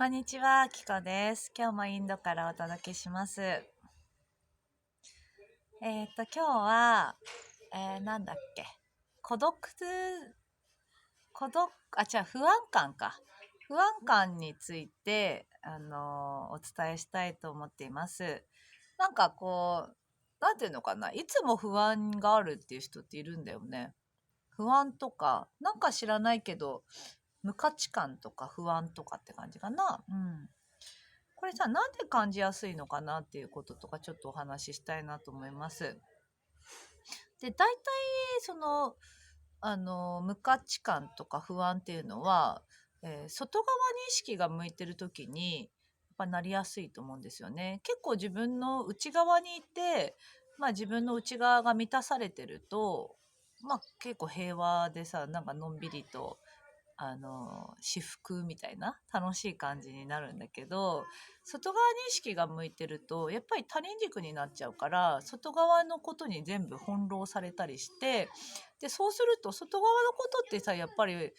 こんにちは、キコです。今日もインドからお届けします。今日は、なんだっけ、孤独、不安感か。不安感について、お伝えしたいと思っています。なんかこう、なんていうのかな、いつも不安があるっていう人っているんだよね。不安とか、なんか知らないけど、無価値観とか不安とかって感じかな。うん。これさ、なんで感じやすいのかなっていうこととかちょっとお話ししたいなと思います。で、大体、その、無価値観とか不安っていうのは、外側に意識が向いてる時に、やっぱなりやすいと思うんですよね。結構自分の内側にいて、まあ自分の内側が満たされてると、まあ結構平和でさ、なんかのんびりと至福みたいな楽しい感じになるんだけど、外側に意識が向いてるとやっぱり他人軸になっちゃうから、外側のことに全部翻弄されたりして、でそうすると外側のことってさ、やっぱり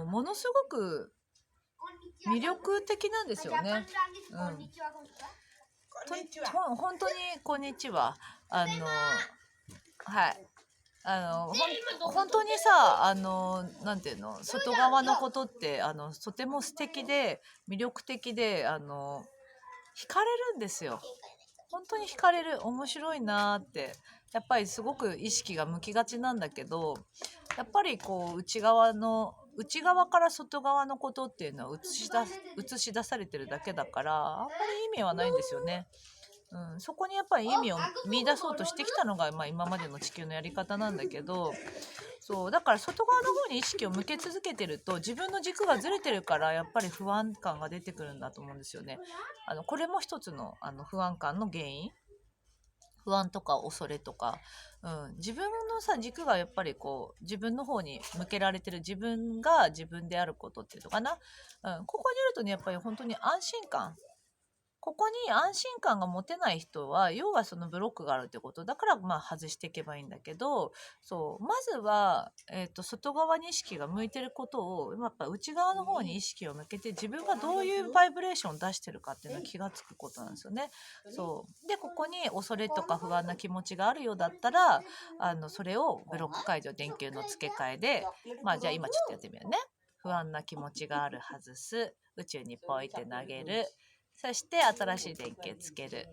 ものすごく魅力的なんですよね。うん。本当にこんにちは。はい。本当にさ、なんていうの、外側のことって、とても素敵で、魅力的で、惹かれるんですよ。本当に惹かれる。面白いなーって。やっぱりすごく意識が向きがちなんだけど、やっぱりこう、内側から外側のことっていうのは映し出されてるだけだから、あんまり意味はないんですよね。うん、そこにやっぱり意味を見出そうとしてきたのが、まあ、今までの地球のやり方なんだけど、そうだから外側の方に意識を向け続けてると、自分の軸がずれてるからやっぱり不安感が出てくるんだと思うんですよね。これも一つの不安感の原因。不安とか恐れとか、うん、自分のさ軸がやっぱりこう自分の方に向けられてる、自分が自分であることっていうのかな、うん、ここにいるとね、やっぱり本当に安心感、ここに安心感が持てない人は、要はそのブロックがあるってことだから、まあ外していけばいいんだけど、そう、まずは、外側に意識が向いてることを、やっぱ内側の方に意識を向けて、自分がどういうバイブレーションを出してるかっていうのに気がつくことなんですよね。そう。で、ここに恐れとか不安な気持ちがあるようだったら、それをブロック解除、電球の付け替えで、まあじゃあ今ちょっとやってみようね。不安な気持ちがある、外す。宇宙にポイって投げる。そして新しい電球つける。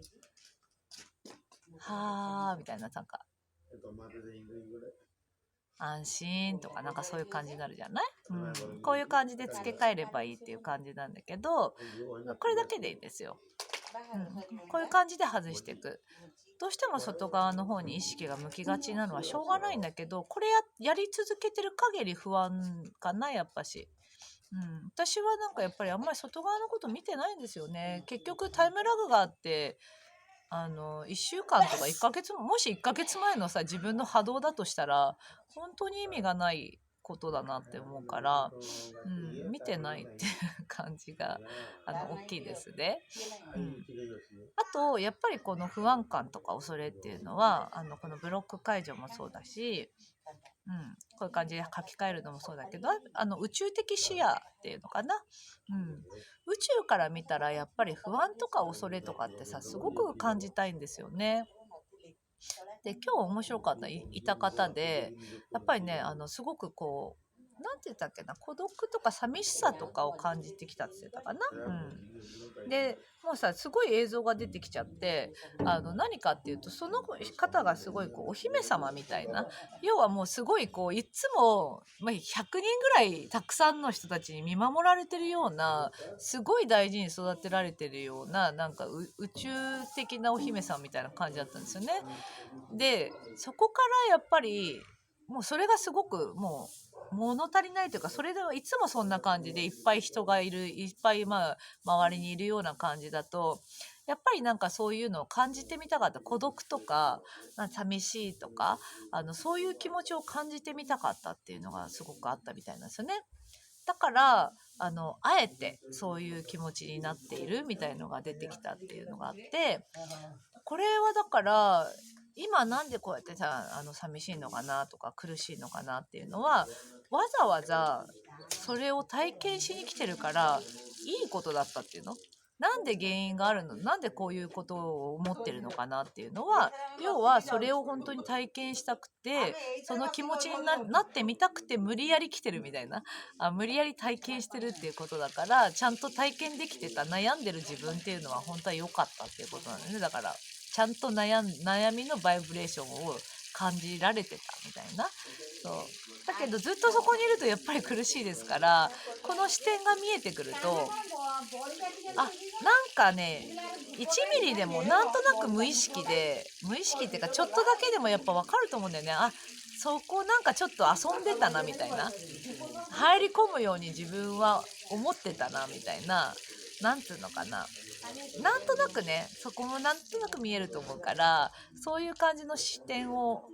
はーみたいな、なんか安心とかなんかそういう感じになるじゃない、うん、こういう感じで付け替えればいいっていう感じなんだけど、これだけでいいんですよ。うん、こういう感じで外していく。どうしても外側の方に意識が向きがちなのはしょうがないんだけど、これやり続けてる限り不安かな、やっぱし。うん、私はなんかやっぱりあんまり外側のこと見てないんですよね。結局タイムラグがあって、1週間とか1ヶ月も、もし1ヶ月前のさ、自分の波動だとしたら、本当に意味がないことだなって思うから、うん、見てないっていう感じが、大きいですね。うん。あと、やっぱりこの不安感とか恐れっていうのは、このブロック解除もそうだし、うん、こういう感じで書き換えるのもそうだけど、宇宙的視野っていうのかな、うん、宇宙から見たらやっぱり不安とか恐れとかってさ、すごく感じたいんですよね。で、今日面白かったいた方で、やっぱりね、すごくこう、なんて言ったっけな、孤独とか寂しさとかを感じてきたって言ってたかな。うん。で、もうさ、すごい映像が出てきちゃって、何かっていうと、その方がすごいこう、お姫様みたいな、要はもうすごいこう、いつも、まあ、100人ぐらいたくさんの人たちに見守られてるような、すごい大事に育てられてるような、なんか宇宙的なお姫様みたいな感じだったんですよね。で、そこからやっぱり、もうそれがすごくもう物足りないというか、それではいつもそんな感じでいっぱい人がいる、いっぱいまあ周りにいるような感じだと、やっぱりなんかそういうのを感じてみたかった。孤独とか、寂しいとか、そういう気持ちを感じてみたかったっていうのがすごくあったみたいなんですよね。だから、あえてそういう気持ちになっているみたいのが出てきたっていうのがあって、これはだから今なんでこうやってさ、寂しいのかなとか苦しいのかなっていうのは、わざわざそれを体験しに来てるから、いことだったっていうの。なんで原因があるの、なんでこういうことを思ってるのかなっていうのは、要はそれを本当に体験したくて、その気持ちになってみたくて無理やり来てるみたいな、無理やり体験してるっていうことだから、ちゃんと体験できてた悩んでる自分っていうのは本当は良かったっていうことなんだよね。だからちゃんと悩みのバイブレーションを感じられてたみたいな。そうだけどずっとそこにいるとやっぱり苦しいですから、この視点が見えてくると、なんかね、1ミリでもなんとなく無意識っていうか、ちょっとだけでもやっぱ分かると思うんだよね。そこなんかちょっと遊んでたなみたいな、入り込むように自分は思ってたなみたいな、なんつうのかな、なんとなくね、そこもなんとなく見えると思うから、そういう感じの視点を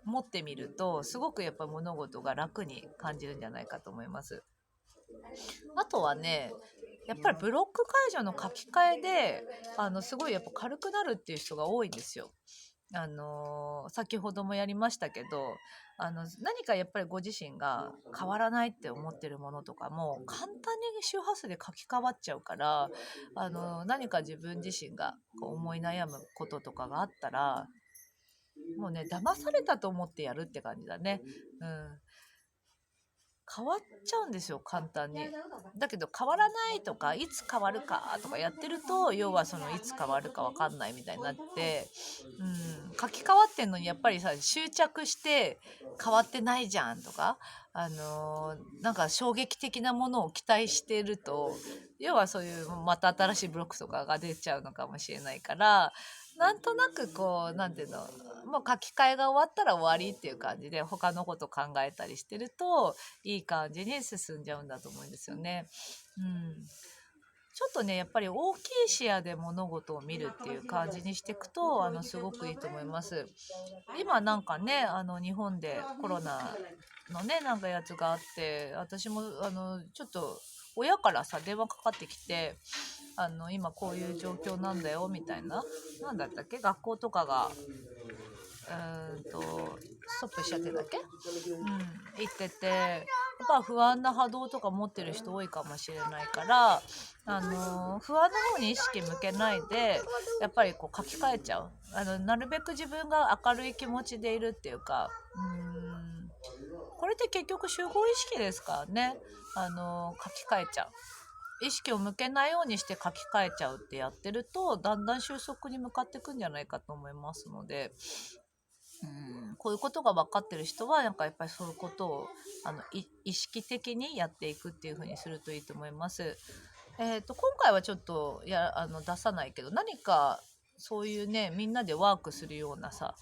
持ってみると、すごくやっぱ物事が楽に感じるんじゃないかと思います。あとはね、やっぱりブロック解除の書き換えですごいやっぱ軽くなるっていう人が多いんですよ。先ほどもやりましたけど、何かやっぱりご自身が変わらないって思ってるものとかも簡単に周波数で書き換わっちゃうから、何か自分自身がこう思い悩むこととかがあったら、もうね、騙されたと思ってやるって感じだね。変わっちゃうんですよ、簡単に。だけど変わらないとか、いつ変わるかとかやってると、要はそのいつ変わるか分かんないみたいになって、書き換わってんのにやっぱりさ、執着して変わってないじゃんとか、なんか衝撃的なものを期待してると、要はそういうまた新しいブロックとかが出ちゃうのかもしれないから、なんとなくこう、なんていうの、もう書き換えが終わったら終わりっていう感じで他のこと考えたりしてると、いい感じに進んじゃうんだと思うんですよね。ちょっとね、やっぱり大きい視野で物事を見るっていう感じにしていくと、すごくいいと思います。今なんかね、日本でコロナのね、なんかやつがあって、私もちょっと親からさ、電話かかってきて、今こういう状況なんだよみたいな、なんだったっけ、学校とかがストップしちゃってたっけ、言ってて、やっぱ不安な波動とか持ってる人多いかもしれないから、不安な方に意識向けないで、やっぱりこう書き換えちゃう。なるべく自分が明るい気持ちでいるっていうか、これって結局集合意識ですからね。書き換えちゃう。意識を向けないようにして書き換えちゃうってやってると、だんだん収束に向かっていくんじゃないかと思いますので、こういうことが分かってる人はなんかやっぱりそういうことを意識的にやっていくっていう風にするといいと思います。今回はちょっと出さないけど、何かそういうね、みんなでワークするようなさ、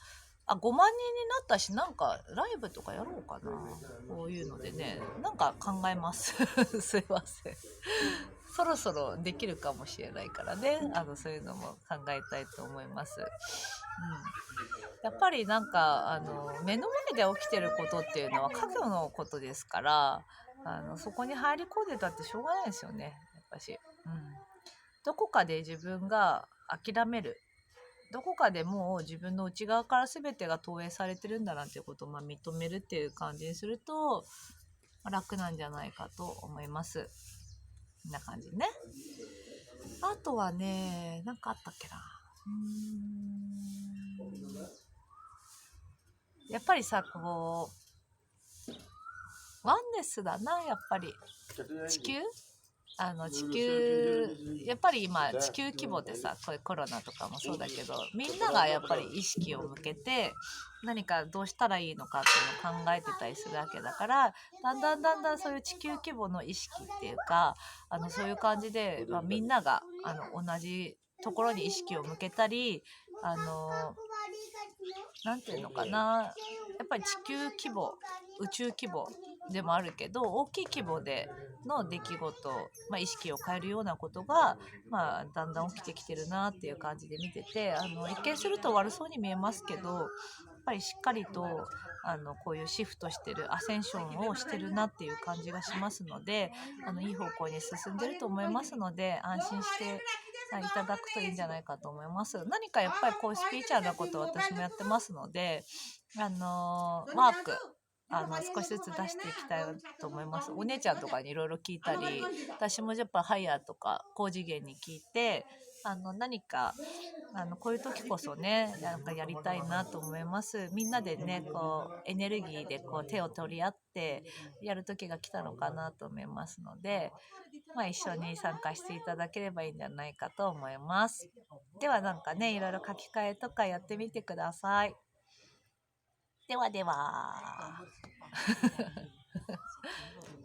5万人になったし、なんかライブとかやろうかな。こういうのでね、なんか考えます。すいません。そろそろできるかもしれないからね、そういうのも考えたいと思います。やっぱりなんか目の前で起きてることっていうのは過去のことですから、そこに入り込んでたってしょうがないですよね、やっぱし。どこかで自分が諦める、どこかでもう自分の内側から全てが投影されてるんだなっていうことを認めるっていう感じにすると楽なんじゃないかと思います。こんな感じね。あとはね、なんかあったっけな。やっぱりさ、こうワンネスだな、やっぱり地球やっぱり今地球規模でさ、こういうコロナとかもそうだけど、みんながやっぱり意識を向けて何かどうしたらいいのかっていうのを考えてたりするわけだから、だんだんそういう地球規模の意識っていうか、そういう感じで、みんなが同じところに意識を向けたり、なんていうのかな、やっぱり地球規模、宇宙規模でもあるけど、大きい規模での出来事、意識を変えるようなことが、だんだん起きてきてるなっていう感じで見てて、一見すると悪そうに見えますけど、やっぱりしっかりとこういうシフトしてる、アセンションをしてるなっていう感じがしますので、いい方向に進んでると思いますので、安心していただくといいんじゃないかと思います。何かやっぱりこういうスピリチュアルなことを私もやってますので、ワーク少しずつ出していきたいと思います。お姉ちゃんとかにいろいろ聞いたり、私もやっぱハイヤーとか高次元に聞いて、何かこういう時こそね、なんかやりたいなと思います。みんなでね、こうエネルギーでこう手を取り合ってやる時が来たのかなと思いますので、一緒に参加していただければいいんじゃないかと思います。ではなんかね、いろいろ書き換えとかやってみてください。ではでは。